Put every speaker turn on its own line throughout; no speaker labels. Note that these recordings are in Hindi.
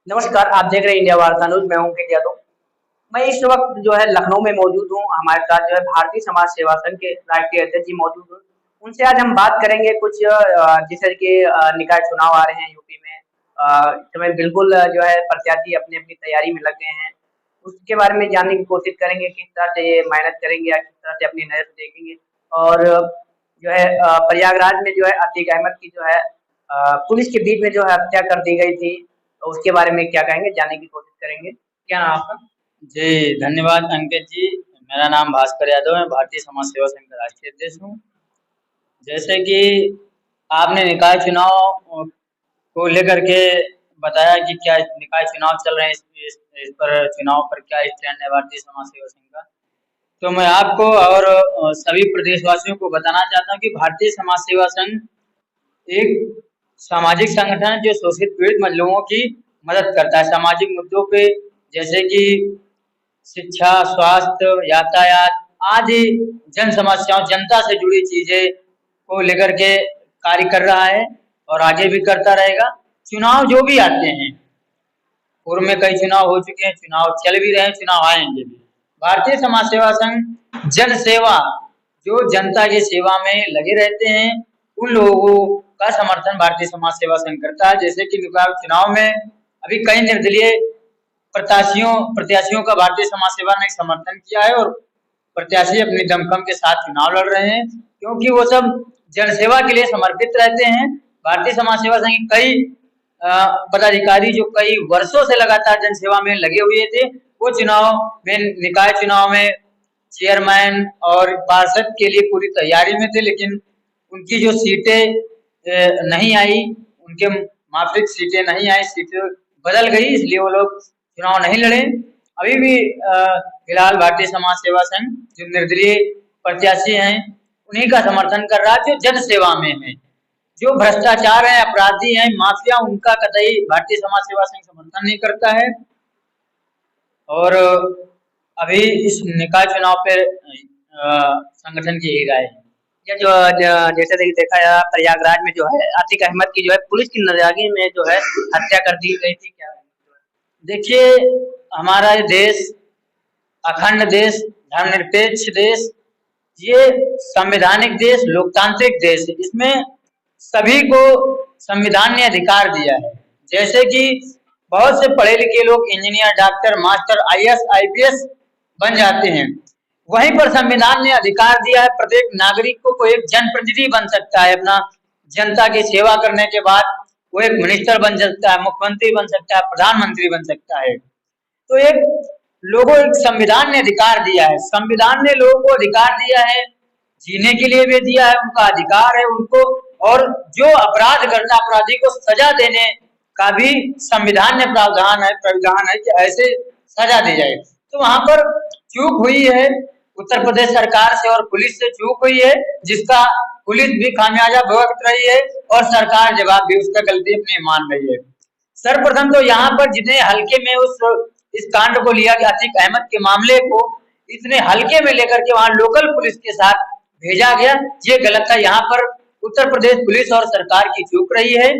नमस्कार, आप देख रहे हैं इंडिया वार्ता न्यूज़। मैं हूं अंकित यादव। मैं इस वक्त जो है लखनऊ में मौजूद हूं। हमारे साथ जो है भारतीय समाज सेवा संघ के राष्ट्रीय अध्यक्ष जी मौजूद हैं। उनसे आज हम बात करेंगे कुछ जैसे कि निकाय चुनाव आ रहे हैं यूपी में। इस समय बिल्कुल जो है प्रत्याशी अपनी-अपनी तैयारी में लगे हैं। उसके बारे में जानने की कोशिश करेंगे, किस तरह से ये मेहनत करेंगे या किस तरह से अपनी नज़र से देखेंगे। और जो है प्रयागराज में जो है अतीक अहमद की जो है पुलिस के बीच में जो है हत्या कर दी गई थी। तो उसके बारे में क्या कहेंगे, जानने की कोशिश करेंगे। क्या नाम आपका?
जी, धन्यवाद अंकित जी। मेरा नाम भास्कर यादव है, भारतीय समाज सेवा संघ का राष्ट्रीय अध्यक्ष हूँ। जैसे कि आपने निकाय चुनाव को लेकर के बताया कि क्या निकाय चुनाव चल रहे हैं, इस पर चुनाव पर क्या स्टैंड है भारतीय समाज सेवा संघ का। तो मैं आपको और सभी प्रदेशवासियों को बताना चाहता हूँ कि भारतीय समाज सेवा संघ एक सामाजिक संगठन है जो शोषित पीड़ित मजलूमों की मदद करता है सामाजिक मुद्दों पे, जैसे कि शिक्षा, स्वास्थ्य, यातायात आदि जन समस्याओं, जनता से जुड़ी चीजें को लेकर के कार्य कर रहा है और आगे भी करता रहेगा। चुनाव जो भी आते हैं, पूर्व में कई चुनाव हो चुके हैं, चुनाव चल भी रहे हैं, चुनाव आएंगे भी। भारतीय समाज सेवा संघ जन सेवा, जो जनता की सेवा में लगे रहते हैं, उन लोगों का समर्थन भारतीय समाज सेवा संघ करता है। जैसे कि चुनाव में अभी कई निर्दलीय प्रत्याशियों प्रत्याशियों का भारतीय समाज सेवा ने समर्थन किया है और प्रत्याशी अपनी दमखम के साथ चुनाव लड़ रहे हैं, क्योंकि वो सब जनसेवा के लिए समर्पित रहते हैं। भारतीय समाज सेवा संघ के कई पदाधिकारी जो कई वर्षों से लगातार जनसेवा में लगे हुए थे, वो चुनाव में, निकाय चुनाव में चेयरमैन और पार्षद के लिए पूरी तैयारी में थे, लेकिन उनकी जो सीटें नहीं आई, उनके माफिक सीटें नहीं आई, सीटें बदल गई, इसलिए वो लोग चुनाव नहीं लड़े। अभी भी फिलहाल भारतीय समाज सेवा संघ जो निर्दलीय प्रत्याशी हैं, उन्हीं का समर्थन कर रहा है जो जन सेवा में है। जो भ्रष्टाचार है, अपराधी हैं, माफिया, उनका कतई भारतीय समाज सेवा संघ समर्थन नहीं करता है। और अभी इस निकाय चुनाव पे संगठन की यही राय है।
ये जो जैसे देखा जाए प्रयागराज में जो है अतीक अहमद की जो है पुलिस की नजरगी में जो है हत्या कर दी गई थी। क्या
देखिए, हमारा ये देश अखंड देश, धर्मनिरपेक्ष देश, ये संवैधानिक देश, लोकतांत्रिक देश है। इसमें सभी को संविधान ने अधिकार दिया है। जैसे कि बहुत से पढ़े लिखे लोग engineer, doctor, master, IAS, IPS बन जाते हैं। वहीं पर संविधान ने अधिकार दिया है प्रत्येक नागरिक को एक जनप्रतिनिधि बन सकता है। अपना जनता की सेवा करने के बाद वो एक मिनिस्टर बन सकता है, मुख्यमंत्री बन सकता है, प्रधानमंत्री बन सकता है। तो एक संविधान ने अधिकार दिया है, संविधान ने लोगों को अधिकार दिया है, जीने के लिए भी दिया है, उनका अधिकार है उनको। और जो अपराध करता अपराधी को सजा देने का भी संविधान में प्रावधान है कि ऐसे सजा दी जाए। तो वहां पर चूक हुई है उत्तर प्रदेश सरकार से और पुलिस से चूक हुई है, जिसका पुलिस भी खामियाजा भुगत रही है और सरकार जवाब भी उसका गलती अपनी मान रही है। सर्वप्रथम तो यहाँ पर जितने हल्के में इस कांड को लिया गया, अतीक अहमद के मामले को इतने हल्के में लेकर के वहां लोकल पुलिस के साथ भेजा गया, ये गलत था। यहाँ पर उत्तर प्रदेश पुलिस और सरकार की चूक रही है।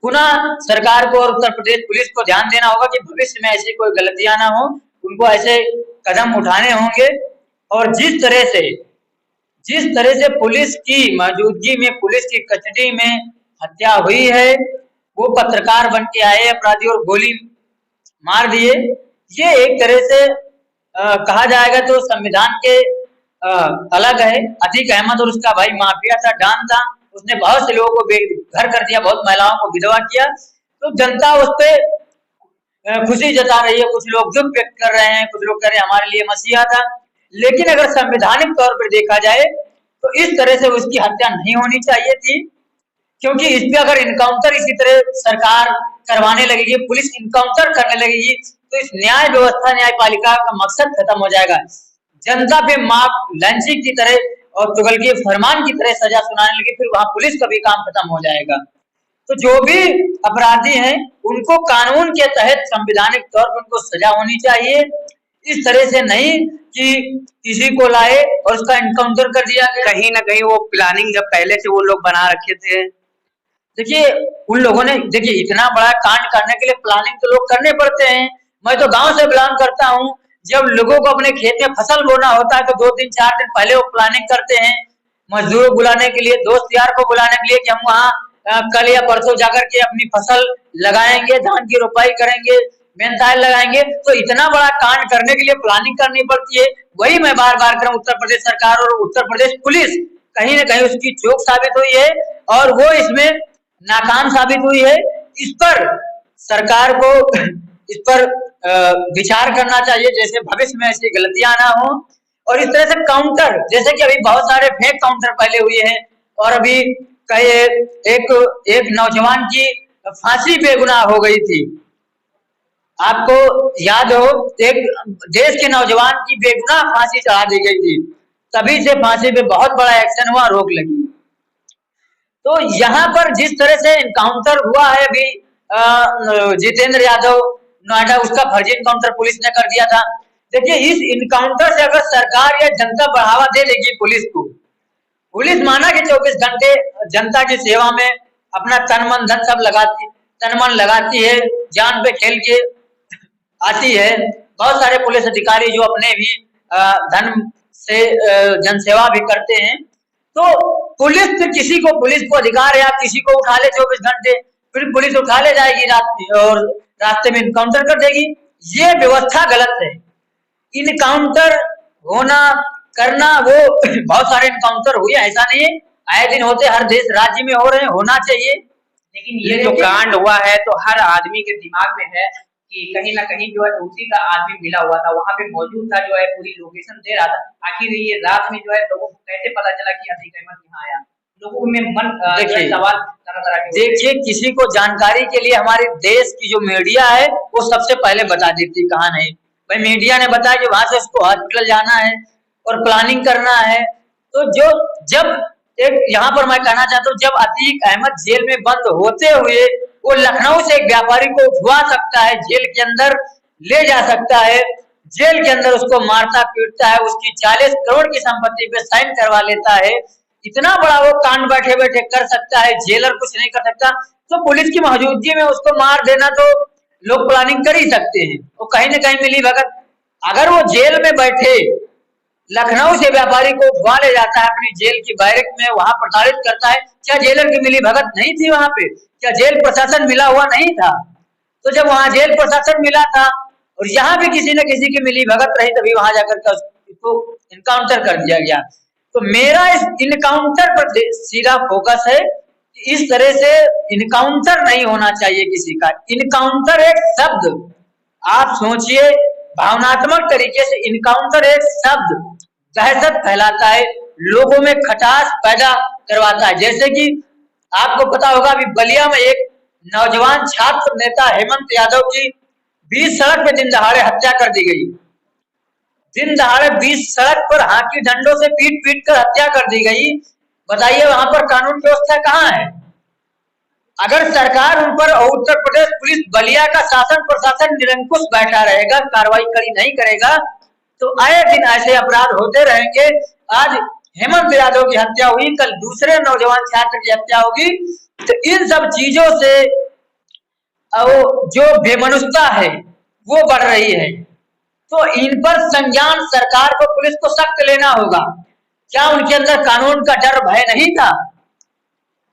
पुनः सरकार को और उत्तर प्रदेश पुलिस को ध्यान देना होगा कि भविष्य में ऐसी कोई गलतियां ना हो, उनको ऐसे कदम उठाने होंगे। और जिस तरह से पुलिस की मौजूदगी में, पुलिस की कस्टडी में हत्या हुई है, वो पत्रकार बन के आए अपराधी और गोली मार दिए, ये एक तरह से कहा जाएगा तो संविधान के अलग है। अतीक अहमद और उसका भाई माफिया था, डॉन था, उसने बहुत से लोगों को बेघर कर दिया, बहुत महिलाओं को विधवा किया। तो जनता उस पर खुशी जता रही है, कुछ लोग दुख व्यक्त कर रहे हैं, कुछ लोग कह रहे हैं हमारे लिए मसीहा था। लेकिन अगर संवैधानिक तौर पर देखा जाए तो इस तरह से उसकी हत्या नहीं होनी चाहिए थी, क्योंकि इस पे अगर इनकाउंटर इसी तरह सरकार करवाने लगेगी, पुलिस इनकाउंटर करने लगेगी, तो इस न्याय व्यवस्था, न्यायपालिका का मकसद खत्म हो जाएगा। जनता पे माफ लंचिंग की तरह और तुगलकी फरमान की तरह सजा सुनाने लगी, फिर वहां पुलिस का भी काम खत्म हो जाएगा। तो जो भी अपराधी हैं, उनको कानून के तहत संवैधानिक तौर पर उनको सजा होनी चाहिए। इस तरह से नहीं कि किसी को लाए और उसका इनकाउंटर कर दिया गया।
कहीं ना कहीं वो प्लानिंग जब पहले से वो लोग बना रखे थे।
देखिए उन लोगों ने, देखिए इतना बड़ा कांड करने के लिए प्लानिंग तो लोग करने पड़ते हैं। मैं तो गांव से बिलोंग करता हूँ। जब लोगों को अपने खेत में फसल बोना होता है तो 2 दिन 4 दिन पहले वो प्लानिंग करते हैं, मजदूरों बुलाने के लिए, दोस्त यार को बुलाने के लिए कि हम वहाँ कल या परसों जाकर के अपनी फसल लगाएंगे, धान की रोपाई करेंगे, मेहनताल लगाएंगे। तो इतना बड़ा कांड करने के लिए प्लानिंग करनी पड़ती है। वही मैं बार बार करूँ, उत्तर प्रदेश सरकार और उत्तर प्रदेश पुलिस कहीं न कहीं उसकी चूक साबित हुई है और वो इसमें नाकाम साबित हुई है। इस पर सरकार को इस पर विचार करना चाहिए, जैसे भविष्य में ऐसी गलतियां ना हो। और इस तरह से काउंटर, जैसे कि अभी बहुत सारे फेक काउंटर पहले हुए हैं और अभी कई एक एक नौजवान की फांसी बेगुनाह हो गई थी। आपको याद हो, एक देश के नौजवान की बेगुनाह फांसी चढ़ा दी गई थी। तभी से फांसी पे बहुत बड़ा एक्शन हुआ, रोक लगी। तो यहाँ पर जिस तरह से इनकाउंटर हुआ है अभी जितेंद्र यादव नोएडा, उसका फर्जी इनकाउंटर पुलिस ने कर दिया था। देखिए इस इनकाउंटर से अगर सरकार या जनता बढ़ावा दे देगी पुलिस को, पुलिस माना कि 24 घंटे जनता की सेवा में अपना तन मन धन सब लगाती, तन मन लगाती है, जान पे खेल के आती है। बहुत सारे पुलिस अधिकारी जो अपने भी धन से जनसेवा भी करते हैं। तो पुलिस को अधिकार है, आप किसी को उठा ले 24 घंटे, फिर पुलिस उठा ले जाएगी रात में और रास्ते में इनकाउंटर कर देगी। ये व्यवस्था गलत है। इनकाउंटर होना करना, वो बहुत सारे इनकाउंटर हुए, ऐसा नहीं है, आए दिन होते, हर देश राज्य में हो रहे हैं, होना चाहिए।
लेकिन ये जो कांड हुआ है तो हर आदमी के दिमाग में है कि कहीं ना कहीं जो है उसी का आदमी मिला हुआ था, वहां पे मौजूद था, जो है पूरी लोकेशन दे रहा था। आखिर ये रात में जो है लोगों को कैसे पता चला कि अतीक अहमद यहाँ आया? लोगों में मन सवाल तरह तरह के।
देखिए किसी को जानकारी के लिए हमारे देश की जो मीडिया है वो सबसे पहले बता देती, कहाँ नहीं भाई मीडिया ने बताया कि वहां से उसको हॉस्पिटल जाना है और प्लानिंग करना है। तो जो जब एक यहाँ पर मैं कहना चाहता हूँ, जब अतीक अहमद जेल में बंद होते हुए वो लखनऊ से एक व्यापारी को उठवा सकता है, जेल के अंदर ले जा सकता है, जेल के अंदर उसको मारता पीटता है, उसकी 40 करोड़ की संपत्ति पे साइन करवा लेता है, इतना बड़ा वो कांड बैठे बैठे कर सकता है, जेलर कुछ नहीं कर सकता। तो पुलिस की मौजूदगी में उसको मार देना तो लोग प्लानिंग कर ही सकते हैं। वो कहीं न कहीं मिली भगत, अगर वो जेल में बैठे लखनऊ से व्यापारी को उठवा ले जाता है अपनी जेल की बैरक में, वहां प्रताड़ित करता है, क्या जेलर की मिली भगत नहीं थी वहां पे? क्या जेल प्रशासन मिला हुआ नहीं था? तो जब वहां जेल प्रशासन मिला था और यहाँ भी किसी न किसी की मिली भगत रही, तभी वहां जाकर के उसको इनकाउंटर कर दिया गया। तो मेरा इस इनकाउंटर पर सीधा फोकस है। इस तरह से इनकाउंटर नहीं होना चाहिए किसी का। इनकाउंटर एक शब्द, आप सोचिए, भावनात्मक तरीके से इनकाउंटर एक शब्द दहशत फैलाता है, लोगों में खटास पैदा करवाता है। जैसे कि आपको पता होगा अभी बलिया में एक नौजवान छात्र नेता हेमंत यादव की 20 सड़क पे दिन दहाड़े हत्या कर दी गई। दिन दहाड़े 20 सड़क पर हाथी डंडों से पीट पीट कर हत्या कर दी गई। बताइए वहां पर कानून व्यवस्था कहाँ है? अगर सरकार उन पर और उत्तर प्रदेश पुलिस बलिया का शासन प्रशासन निरंकुश बैठा रहेगा, कार्रवाई कड़ी नहीं करेगा, तो आए दिन ऐसे अपराध होते रहेंगे। आज हेमंत यादव की हत्या हुई, कल दूसरे नौजवान छात्र की हत्या होगी। तो इन सब चीजों से जो बेमनुष्यता है वो बढ़ रही है। तो इन पर संज्ञान सरकार को, पुलिस को सख्त लेना होगा। क्या उनके अंदर कानून का डर भय नहीं था?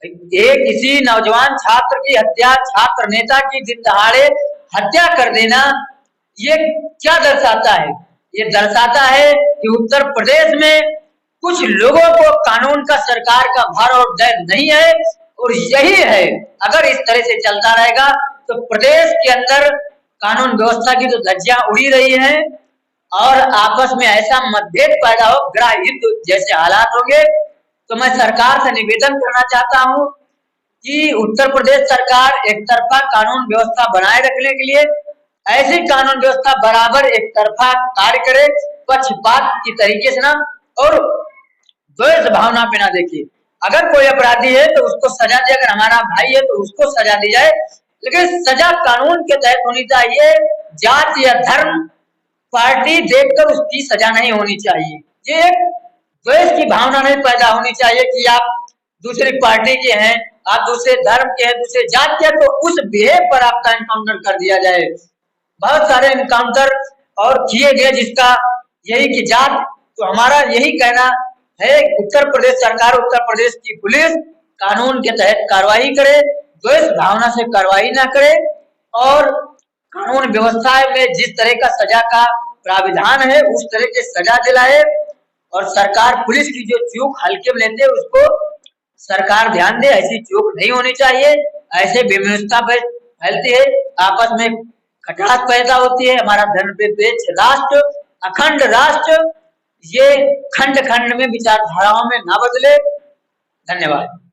एक किसी नौजवान छात्र की हत्या, छात्र नेता की दिन दहाड़े हत्या कर देना, ये क्या दर्शाता है? ये दर्शाता है कि उत्तर प्रदेश में कुछ लोगों को कानून का, सरकार का भार और डर नहीं है। और यही है, अगर इस तरह से चलता रहेगा तो प्रदेश के अंदर कानून व्यवस्था की जो धज्जियां उड़ी रही हैं और आपस में ऐसा मतभेद पैदा हो, गृह युद्ध जैसे हालात होंगे। तो मैं सरकार से निवेदन करना चाहता हूं कि उत्तर प्रदेश सरकार एक तरफा कानून व्यवस्था बनाए रखने के लिए ऐसी कानून व्यवस्था बराबर एक तरफा कार्य करे, पक्षपात की तरीके से ना, और द्वेष भावना पे ना देखिए। अगर कोई अपराधी है तो उसको सजा दे, अगर हमारा भाई है तो उसको सजा दी जाए, लेकिन सजा कानून के तहत होनी चाहिए। जात या धर्म, पार्टी देखकर उसकी सजा नहीं होनी चाहिए। ये एक द्वेष की भावना नहीं पैदा होनी चाहिए कि आप दूसरी पार्टी के हैं, आप दूसरे धर्म के हैं, दूसरे जात के हैं, तो उस बिहेव पर आपका एनकाउंटर कर दिया जाए। बहुत सारे एनकाउंटर और किए गए, जिसका यही की जात, तो हमारा यही कहना है उत्तर प्रदेश सरकार, उत्तर प्रदेश की पुलिस कानून के तहत कार्रवाई करे, द्वेष भावना से कार्रवाई ना करे और कानून व्यवस्था में जिस तरह का सजा का प्राविधान है उस तरह के सजा दिलाए। और सरकार पुलिस की जो चूक हल्के में लेते है उसको सरकार ध्यान दे, ऐसी चूक नहीं होनी चाहिए। ऐसे विभिन्नता फैलती है, आपस में खटास पैदा होती है। हमारा धर्मनिरपेक्ष राष्ट्र, अखंड राष्ट्र, ये खंड खंड में विचारधाराओं में ना बदले। धन्यवाद।